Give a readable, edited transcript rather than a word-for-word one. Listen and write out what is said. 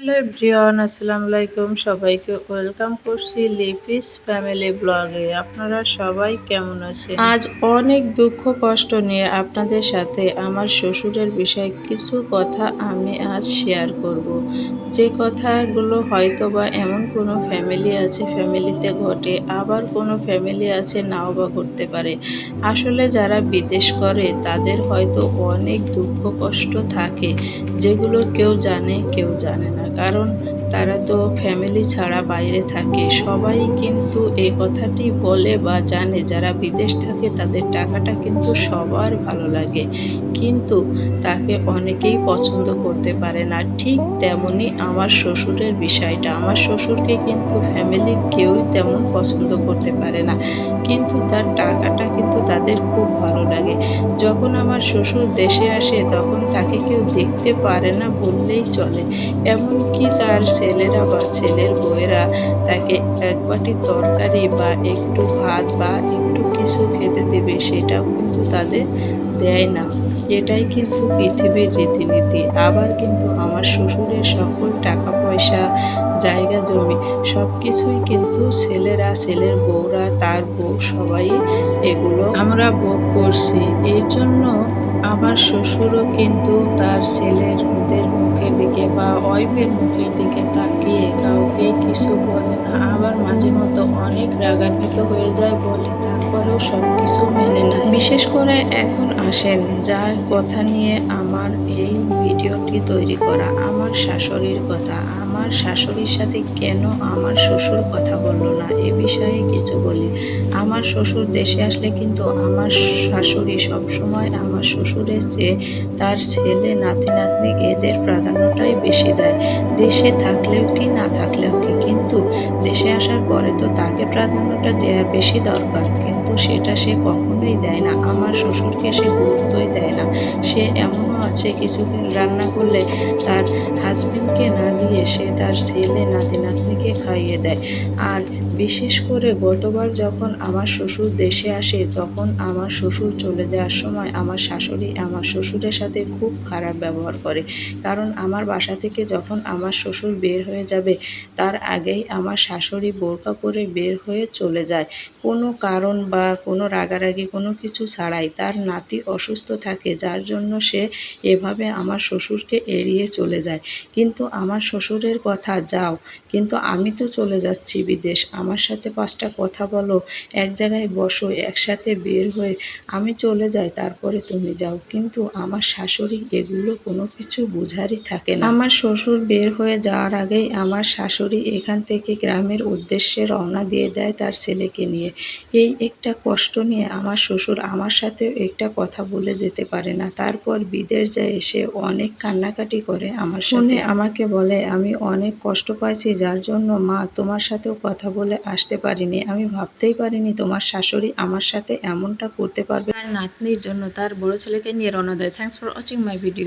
Hello everyone, আসসালামু আলাইকুম। সবাইকে ওয়েলকাম করছি লিপিস ফ্যামিলি ব্লগে। আপনারা সবাই কেমন আছেন? আজ অনেক দুঃখ কষ্ট নিয়ে আপনাদের সাথে আমার শ্বশুরের বিষয়ে কিছু কথা আমি আজ শেয়ার করব। যে কথাগুলো হয়তো বা এমন কোনো ফ্যামিলি আছে ফ্যামিলিতে ঘটে, আবার কোনো ফ্যামিলি আছে নাও বা ঘটতে পারে। আসলে যারা বিদেশ করে তাদের হয়তো অনেক দুঃখ কষ্ট থাকে, যেগুলো কেউ জানে কেউ জানে না। কারণ তারা তো ফ্যামিলি ছাড়া বাইরে থাকে। সবাই কিন্তু এই কথাটি বলে বা জানে যারা বিদেশ থাকে তাদের টাকাটা কিন্তু সবার ভালো লাগে, কিন্তু তাকে অনেকেই পছন্দ করতে পারে না। ঠিক তেমনই আমার শ্বশুরের বিষয়টা। আমার শ্বশুরকে কিন্তু ফ্যামিলির কেউই তেমন পছন্দ করতে পারে না, কিন্তু তার টাকাটা কিন্তু তাদের খুব ভালো লাগে। যখন আমার শ্বশুর দেশে আসে তখন তাকে কেউ দেখতে পারে না বললেই চলে। এমনকি তার ছেলেরা বা ছেলের বউয়েরা তাকে এক বাটি তরকারি বা একটু ভাত বা একটু কিছু খেতে দেবে সেটাও কিন্তু তাদের দেয় না। এটাই কিন্তু পৃথিবীর রীতিনীতি। আবার কিন্তু আমার শ্বশুরের সকল টাকা পয়সা, জায়গা জমি সব কিছুই কিন্তু ছেলেরা, ছেলের বউরা, তার বউ সবাই এগুলো আমরা ভোগ করছি। এর জন্য আমার শ্বশুরও কিন্তু তার ছেলেদের মুখের দিকে বা ওয়াইফের মুখের দিকে তাকিয়ে কাউকে কিছু বলে না। আবার মাঝে মতো অনেক রাগান্বিত হয়ে যায় বলে, তারপরেও সব কিছু মেনে নেয়। বিশেষ করে এখন আসেন যার কথা নিয়ে আমার এই ভিডিওটি তৈরি করা, আমার শাশুড়ির কথা। আমার শাশুড়ির সাথে কেন আমার শ্বশুর কথা বলল না এ বিষয়ে কিছু বলি। আমার শ্বশুর দেশে আসলে কিন্তু আমার শাশুড়ি সবসময় আমার শ্বশুরের চেয়ে তার ছেলে, নাতি নাতনি এদের প্রাধান্যটাই বেশি দেয়। দেশে থাকলেও কি না থাকলেও কি, কিন্তু দেশে আসার পরে তো তাকে প্রাধান্যটা দেওয়ার বেশি দরকার, কিন্তু সেটা সে কখনোই দেয় না। আমার শ্বশুরকে সে গুরুত্বই দেয় না। সে এমনও আছে কিছু রান্না করলে তার হাজবেন্ডকে না দিয়ে সে তার ছেলে, নাতি নাতনিকে খাইয়ে দেয়। আর বিশেষ করে গতবার যখন আমার শ্বশুর দেশে আসে তখন আমার শ্বশুর চলে যাওয়ার সময় আমার শাশুড়ি আমার শ্বশুরের সাথে খুব খারাপ ব্যবহার করে। কারণ আমার বাসা থেকে যখন আমার শ্বশুর বের হয়ে যাবে তার আগেই আমার শাশুড়ি বোরকা পরে বের হয়ে চলে যায়, কোনো কারণ বা কোনো রাগারাগি কোনো কিছু ছাড়াই। তার নাতি অসুস্থ থাকে যার জন্য সে এভাবে আমার শ্বশুরকে এড়িয়ে চলে যায়। কিন্তু আমার শ্বশুরের কথা যাও, কিন্তু আমি তো চলে যাচ্ছি বিদেশ, আমার সাথে 5টা কথা বলো, এক জায়গায় বসো, একসাথে বের হয়ে আমি চলে যাই, তারপরে তুমি যাও। কিন্তু আমার শাশুড়ি এগুলো কোনো কিছু বুঝারই থাকে না। আমার শ্বশুর বের হয়ে যাওয়ার আগেই আমার শাশুড়ি এখান থেকে গ্রামের উদ্দেশ্যে রওনা দিয়ে দেয় তার ছেলেকে নিয়ে। এই একটা কষ্ট নিয়ে আমার শ্বশুর আমার সাথেও একটা কথা বলে যেতে পারে না। তারপর বিদেশ যায়, এসে অনেক কান্নাকাটি করে আমার সাথে। আমাকে বলে, আমি অনেক কষ্ট পাইছি যার জন্য মা তোমার সাথেও কথা বলে আসতে পারিনি। আমি ভাবতেই পারিনি তোমার শাশুড়ি আমার সাথে এমনটা করতে পারবে। তার নাতনির জন্য তার বড় ছেলেকে নিয়ে রওনা দেয়। Thanks for watching my video.